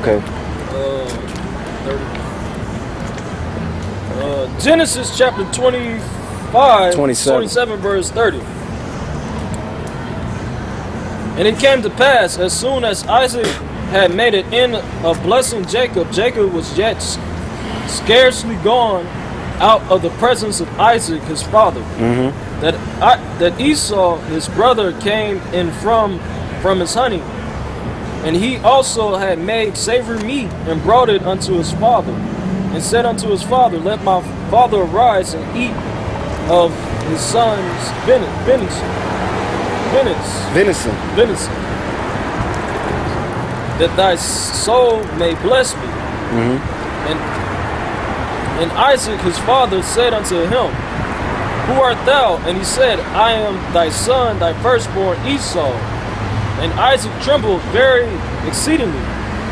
Okay. 30. Genesis chapter 27 verse 30. And it came to pass, as soon as Isaac had made an end of blessing Jacob, Jacob was yet scarcely gone out of the presence of Isaac his father, that Esau his brother came in from his hunting, and he also had made savory meat and brought it unto his father, and said unto his father, Let my father arise and eat of his son's venison, that thy soul may bless me. And Isaac his father said unto him, Who art thou? And he said, I am thy son, thy firstborn Esau. And Isaac trembled very exceedingly,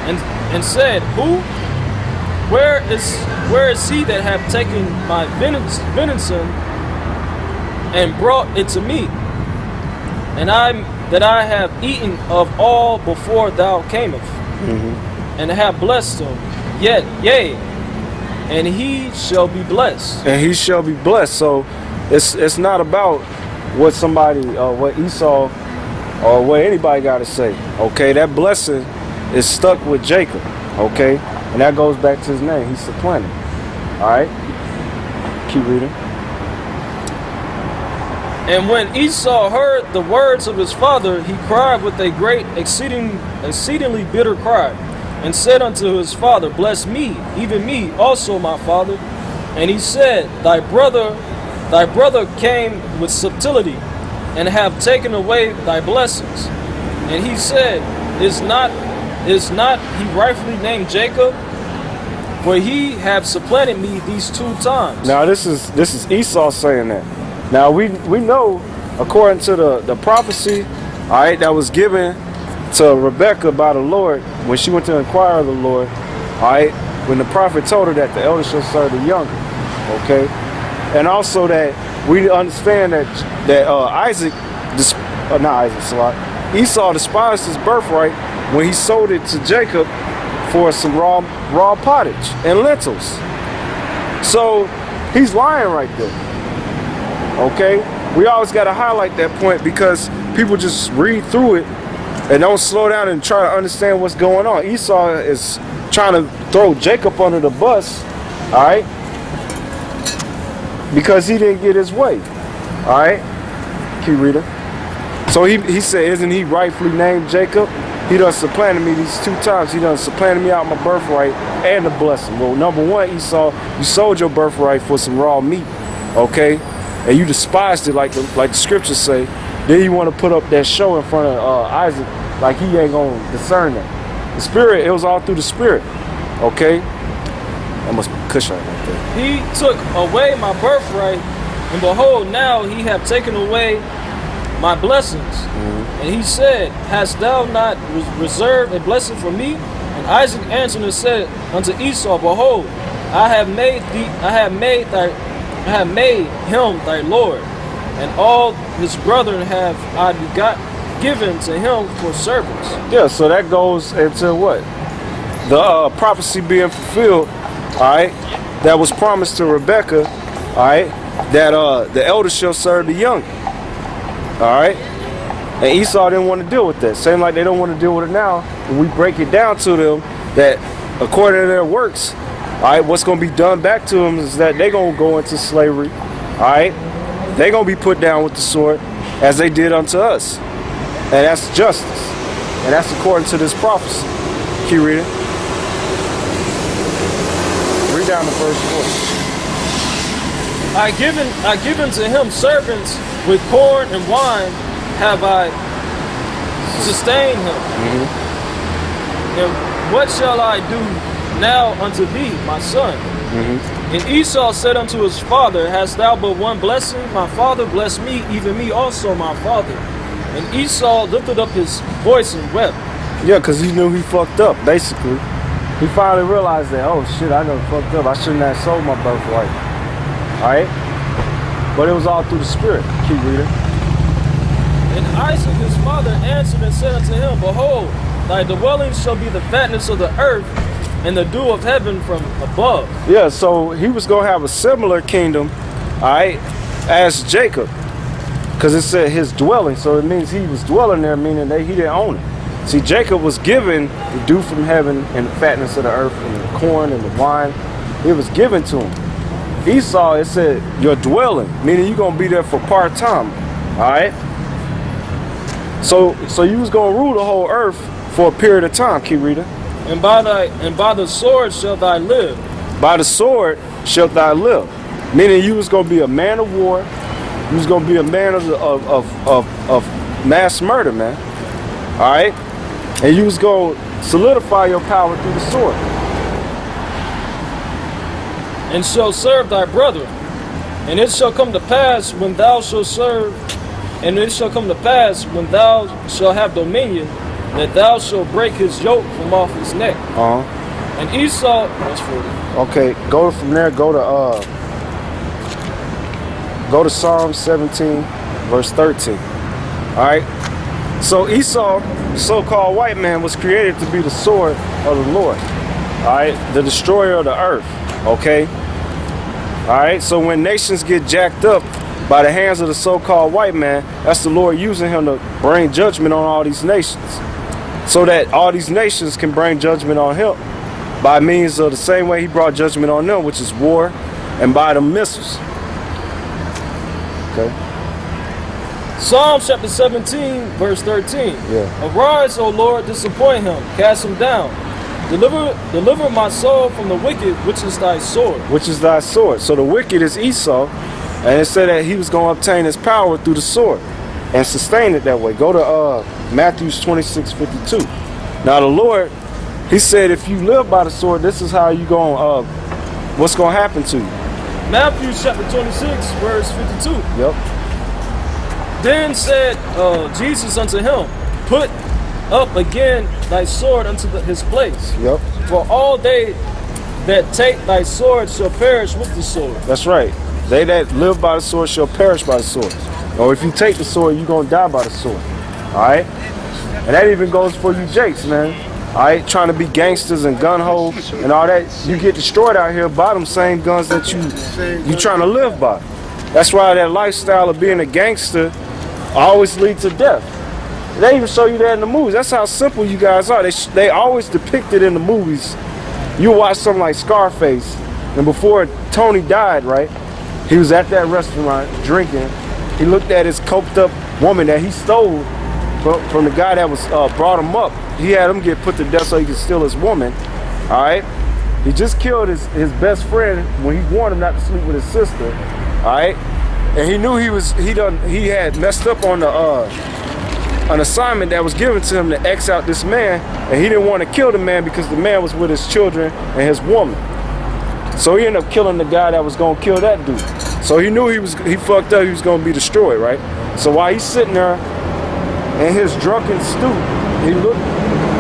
and said, Who? Where is he that hath taken my venison and brought it to me? And I have eaten of all before thou camest, and have blessed him. Yea, and he shall be blessed. And he shall be blessed. So it's not about what somebody what Esau or what anybody got to say. Okay, that blessing is stuck with Jacob. Okay, and that goes back to his name. He's supplanted. All right, keep reading. And when Esau heard the words of his father, he cried with a great exceedingly bitter cry, and said unto his father, Bless me, even me also, my father. And he said, Thy brother came with subtlety, and have taken away thy blessings. And he said, Is not he rightfully named Jacob? For he have supplanted me these 2 times. Now this is Esau saying that. Now we know, according to the prophecy, all right, that was given to Rebekah by the Lord when she went to inquire of the Lord, all right, when the prophet told her that the elder shall serve the younger, okay, and also that we understand that Esau despised his birthright when he sold it to Jacob for some raw pottage and lentils. So he's lying right there. Okay, we always got to highlight that point because people just read through it and don't slow down and try to understand what's going on. Esau is trying to throw Jacob under the bus, all right, because he didn't get his way. All right, keep reading. So he said, isn't he rightfully named Jacob? He done supplanted me these 2 times. He done supplanted me out my birthright and the blessing. Well, number one, Esau, you sold your birthright for some raw meat, okay? And you despised it like the scriptures say. Then you want to put up that show in front of Isaac like he ain't going to discern that. The spirit, it was all through the spirit. Okay? That must be Cushite right there. He took away my birthright, and behold, now he hath taken away my blessings. And he said, Hast thou not reserved a blessing for me? And Isaac answered and said unto Esau, Behold, I have made him thy Lord, and all his brethren have I given to him for servants. Yeah, so that goes into what? The prophecy being fulfilled, all right, that was promised to Rebekah, all right, that the elder shall serve the young, all right, and Esau didn't want to deal with that. Same like they don't want to deal with it now. When we break it down to them that according to their works, all right, what's going to be done back to them is that they're going to go into slavery, all right? They're going to be put down with the sword as they did unto us. And that's justice. And that's according to this prophecy. Keep reading. Read down the first 4. I given to him servants with corn and wine have I sustained him. And what shall I do now unto thee, my son? And Esau said unto his father, Hast thou but one blessing? My father bless me, even me also, my father. And Esau lifted up his voice and wept. Yeah, because he knew he fucked up, basically. He finally realized that, oh shit, I done fucked up. I shouldn't have sold my birthright. Alright? But it was all through the spirit. Keep reading. And Isaac his father answered and said unto him, Behold, thy dwelling shall be the fatness of the earth, and the dew of heaven from above. Yeah, so he was going to have a similar kingdom, all right, as Jacob. Because it said his dwelling, so it means he was dwelling there, meaning that he didn't own it. See, Jacob was given the dew from heaven and the fatness of the earth and the corn and the wine. It was given to him. Esau, it said your dwelling, meaning you're going to be there for part-time, all right? So you was going to rule the whole earth for a period of time, keep reading. And by the sword shalt thou live. By the sword shalt thou live. Meaning you was going to be a man of war. You was going to be a man of mass murder, man. All right? And you was going to solidify your power through the sword. And shall serve thy brother. And it shall come to pass when thou shalt serve, and it shall come to pass when thou shalt have dominion, that thou shalt break his yoke from off his neck. And Esau, that's 40. Okay, go from there, go to Psalm 17, verse 13. All right. So Esau, so-called white man, was created to be the sword of the Lord. All right, the destroyer of the earth. Okay. All right. So when nations get jacked up by the hands of the so-called white man, that's the Lord using him to bring judgment on all these nations, so that all these nations can bring judgment on him by means of the same way he brought judgment on them, which is war, and by the missiles. Okay. Psalm chapter 17, verse 13. Yeah. Arise, O Lord, disappoint him, cast him down. Deliver my soul from the wicked, which is thy sword. Which is thy sword. So the wicked is Esau, and it said that he was going to obtain his power through the sword and sustain it that way. Go to Matthew 26:52. Now the Lord, he said, if you live by the sword, this is how you going what's going to happen to you. Matthew chapter 26, verse 52. Yep. Then said Jesus unto him, put up again thy sword unto his place. Yep. For all they that take thy sword shall perish with the sword. That's right. They that live by the sword shall perish by the sword. Or if you take the sword, you're going to die by the sword. All right? And that even goes for you jakes, man. All right? Trying to be gangsters and gun-ho and all that. You get destroyed out here by them same guns that you trying to live by. That's why that lifestyle of being a gangster always leads to death. They even show you that in the movies. That's how simple you guys are. They always depict it in the movies. You watch something like Scarface, and before Tony died, right, he was at that restaurant drinking. He looked at his coked up woman that he stole from the guy that was brought him up. He had him get put to death so he could steal his woman. All right, he just killed his best friend when he warned him not to sleep with his sister. All right, and he knew he had messed up on an assignment that was given to him to X out this man, and he didn't want to kill the man because the man was with his children and his woman. So he ended up killing the guy that was gonna kill that dude. So he knew he fucked up, he was gonna be destroyed, right? So while he's sitting there in his drunken stoop, he looked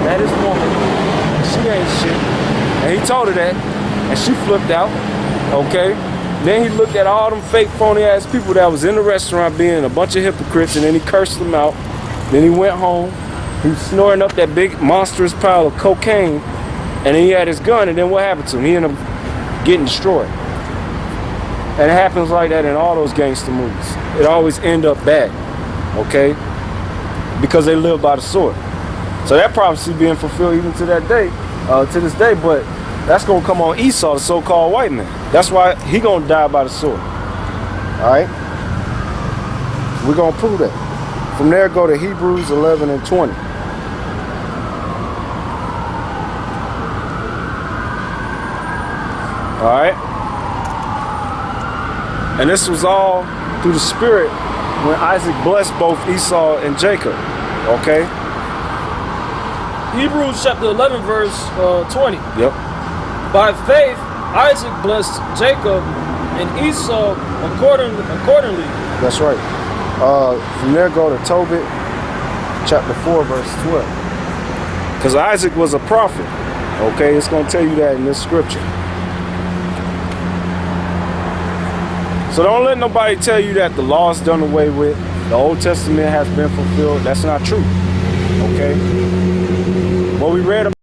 at his woman, she ain't shit, and he told her that, and she flipped out, okay? Then he looked at all them fake phony ass people that was in the restaurant being a bunch of hypocrites, and then he cursed them out. Then he went home, he was snoring up that big monstrous pile of cocaine, and then he had his gun, and then what happened to him? He ended up getting destroyed. And it happens like that in all those gangster movies. It always end up bad, okay? Because they live by the sword. So that prophecy being fulfilled even to that day, to this day, but that's gonna come on Esau, the so-called white man. That's why he gonna die by the sword. All right? We're gonna prove that. From there, go to Hebrews 11 and 20. All right? And this was all through the Spirit when Isaac blessed both Esau and Jacob. Okay? Hebrews chapter 11, verse 20. Yep. By faith, Isaac blessed Jacob and Esau accordingly. That's right. From there, go to Tobit, chapter 4, verse 12. Because Isaac was a prophet. Okay, it's going to tell you that in this scripture. So don't let nobody tell you that the law is done away with. The Old Testament has been fulfilled. That's not true. Okay? What we read